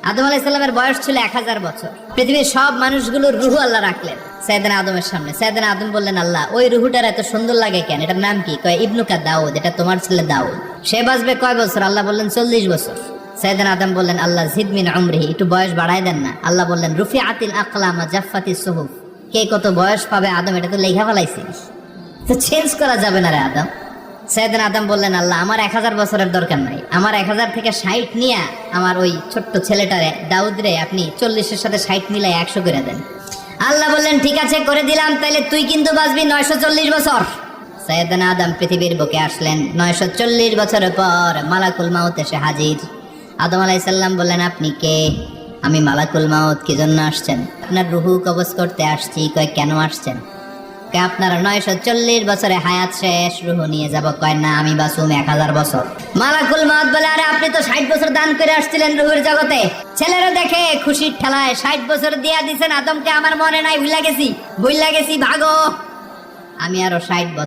আদম আলাইহিস সালামের বয়স ছিল 1000 বছর। পৃথিবীর সব মানুষগুলোর রুহু আল্লাহ রাখলেন সাইয়েদনা আদমের সামনে। সাইয়েদনা আদম বললেন, আল্লাহ ওই রুহুটার এত সুন্দর লাগে কেন? এটার নাম কি? কয় ইবনুকা দাউদ, এটা তোমার ছেলে দাউদ। সে বাঁচবে কয় বছর? আল্লাহ বললেন 40 বছর। সাইয়েদনা আদম বললেন, আল্লাহ জিদ মিন উমরিহি, একটু বয়স বাড়ায় দেন না। আল্লাহ বললেন রুফিআতিল আকলাম ওয়া জাফফাতিস সুহুফ, কে কত বয়স পাবে আদম এটা তো লেখা ফেলাইছিস, তো চেঞ্জ করা যাবে না রে আদম। সাইয়েদনা আদম বললেন, আল্লাহ আমার 1000 বছরের দরকার নাই, আমার 1000 থেকে 60 নিয়ে আমার ওই ছোট্ট ছেলেটারে দাউদ রে আপনি 40-এর সাথে 60 মিলাই 100 করে দেন। আল্লাহ বললেন ঠিক আছে করে দিলাম, তাইলে তুই কিন্তু বাঁচবি 940 বছর। সাইয়েদনা আদম পৃথিবীর বুকে আসলেন 940 বছরের পর। মালাকুল মাউত এসে হাজির। আদম আলাইহিস সালাম বললেন, আপনি কে? আমি মালাকুল মাউত। কি জন্য আসছেন? আপনার রুহু কবজ করতে আসছি। কয় কেন আসছেন? আপনার 940 বছরে হায়াত শেষ, রুহু নিয়ে যাব। কয় না, আমি বাঁচুম 1000 বছর। মালাকুল মাউত বলে, আরে আপনি তো 60 বছর দান করে আসছিলেন রুহের জগতে। ছেলেরা দেখে খুশির ঠেলায় 60 বছর দিয়া দিছেন আদমকে, আমার মনে নাই, ভুলা গেছি ভাগো। আমি আরো 60 বছর